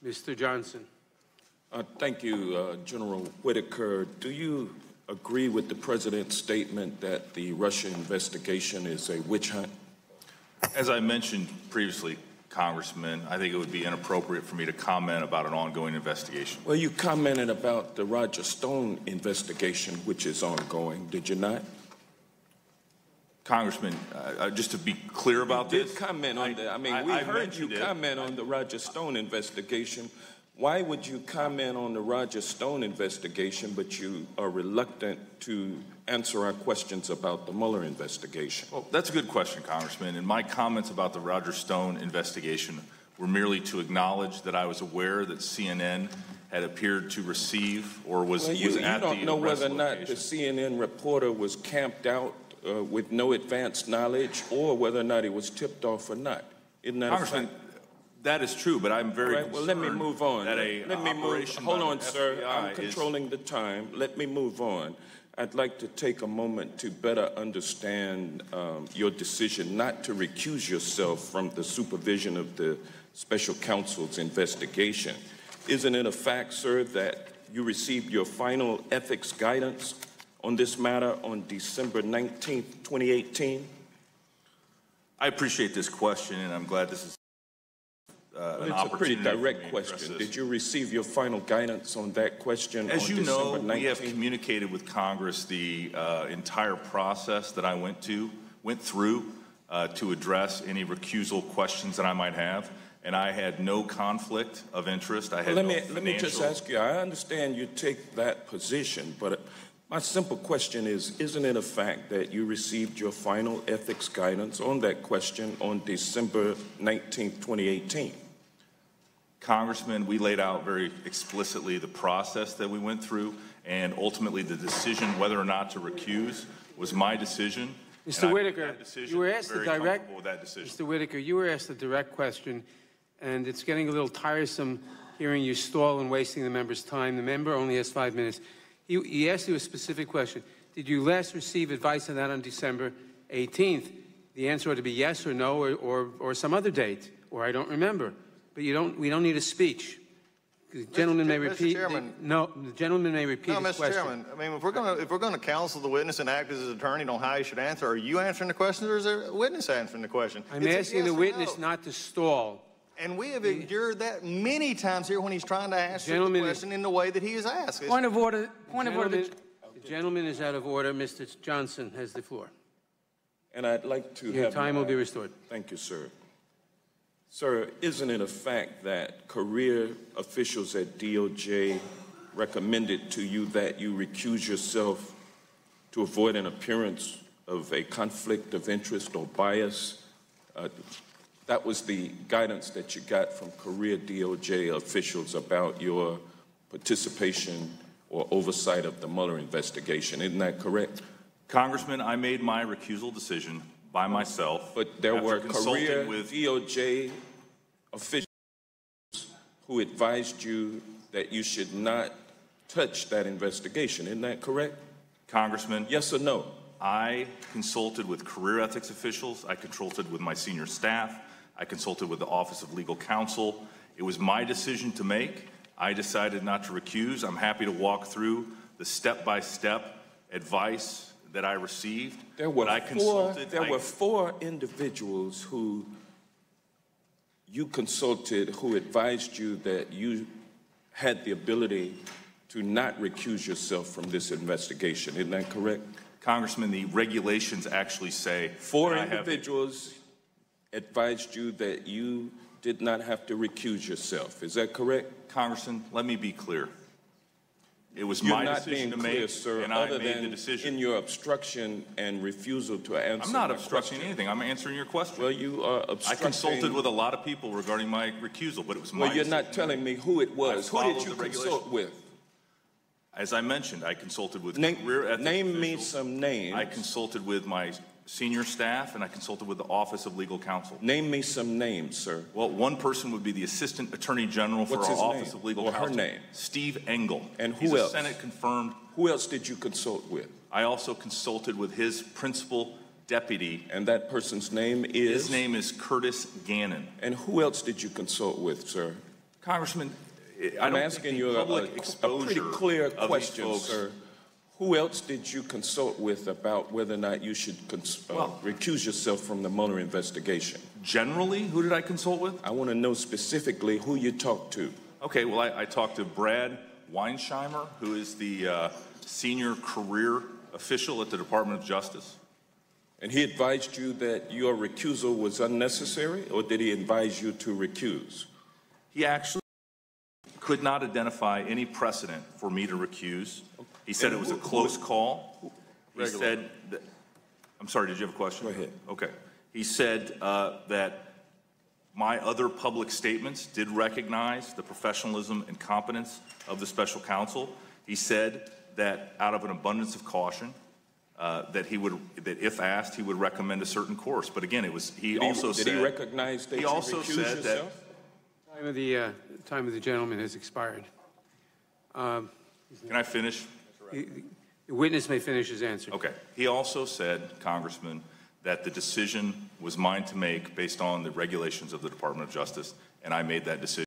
Mr. Johnson. Thank you, General Whitaker. Do you agree with the President's statement that the Russia investigation is a witch hunt? As I mentioned previously, Congressman, I think it would be inappropriate for me to comment about an ongoing investigation. Well, you commented about the Roger Stone investigation, which is ongoing, did you not? Congressman, just to be clear about this. You did comment on that. I mean, we heard you comment on the Roger Stone investigation. Why would you comment on the Roger Stone investigation, but you are reluctant to answer our questions about the Mueller investigation? Well, that's a good question, Congressman. And my comments about the Roger Stone investigation were merely to acknowledge that I was aware that CNN had appeared to receive or was at the You don't know whether or not location. the CNN reporter was camped out with no advanced knowledge, or whether or not he was tipped off or not. Isn't that Congressman, a fact? that is true, but I'm very concerned. Well, let me move on. That Hold on, sir. I'm controlling the time. Let me move on. I'd like to take a moment to better understand your decision not to recuse yourself from the supervision of the special counsel's investigation. Isn't it a fact, sir, that you received your final ethics guidance on this matter on December 19th, 2018? I appreciate this question, and I'm glad this is an It's a pretty opportunity direct question. Did you receive your final guidance on that question As on you December know, 19th? we have communicated with Congress the entire process that I went through to address any recusal questions that I might have, and I had no conflict of interest. I had let me just ask you, I understand you take that position, but my simple question is, isn't it a fact that you received your final ethics guidance on that question on December 19th, 2018? Congressman, we laid out very explicitly the process that we went through, and ultimately the decision whether or not to recuse was my decision. Mr. Whitaker, you were asked Mr. Whitaker, you were asked a direct question, and it's getting a little tiresome hearing you stall and wasting the member's time. The member only has 5 minutes. He asked you a specific question. Did you last receive advice on that on December 18th? The answer ought to be yes or no, or some other date, or I don't remember. But we don't need a speech. The gentleman may repeat. The gentleman may repeat his question. Mr. Chairman, I mean, if we're going to counsel the witness and act as his attorney on how he should answer, are you answering the question, or is there a witness answering the question? I'm asking the witness not to stall. And we have endured that many times here when he's trying to answer the question in the way that he is asked. Point of order. Point of order. The gentleman is out of order. Mr. Johnson has the floor. And I'd like to Your time will be restored. Thank you, sir. Sir, isn't it a fact that career officials at DOJ recommended to you that you recuse yourself to avoid an appearance of a conflict of interest or bias? That was the guidance that you got from career DOJ officials about your participation or oversight of the Mueller investigation. Isn't that correct? Congressman, I made my recusal decision by myself. But there were career DOJ officials who advised you that you should not touch that investigation. Isn't that correct? Congressman. Yes or no? I consulted with career ethics officials. I consulted with my senior staff. I consulted with the Office of Legal Counsel. It was my decision to make. I decided not to recuse. I'm happy to walk through the step-by-step advice that I received. There were four individuals who you consulted who advised you that you had the ability to not recuse yourself from this investigation. Isn't that correct? Congressman, the regulations actually say four individuals advised you that you did not have to recuse yourself. Is that correct? Congressman, let me be clear. It was my decision to make, sir, and I made the decision. In your obstruction and refusal to answer. I'm not obstructing anything. I'm answering your question. Well, you are obstructing. I consulted with a lot of people regarding my recusal, but it was my decision. Well, you're not telling me who it was. Who did you consult with? As I mentioned, I consulted with career ethics Name me some names. I consulted with my senior staff, and I consulted with the Office of Legal Counsel. Name me some names, sir. Well, one person would be the Assistant Attorney General for our Office of Legal Counsel. Her name? Steve Engel. And who else? He's a Senate-confirmed. Who else did you consult with? I also consulted with his principal deputy. And that person's name is? His name is Curtis Gannon. And who else did you consult with, sir? Congressman, I I'm don't asking think you the a public pretty exposure clear of these question, folks. sir. Who else did you consult with about whether or not you should recuse yourself from the Mueller investigation? Generally, who did I consult with? I want to know specifically who you talked to. Okay, well, I talked to Brad Weinsheimer, who is the senior career official at the Department of Justice. And he advised you that your recusal was unnecessary, or did he advise you to recuse? He actually could not identify any precedent for me to recuse. He said it was a close call. He said that, I'm sorry, did you have a question? Go ahead. Okay. He said that my other public statements did recognize the professionalism and competence of the special counsel. He said that out of an abundance of caution, that if asked, he would recommend a certain course. But again, did he recognize that you recused yourself? Time of the gentleman has expired. Can I finish? The witness may finish his answer. Okay. He also said, Congressman, that the decision was mine to make based on the regulations of the Department of Justice, and I made that decision.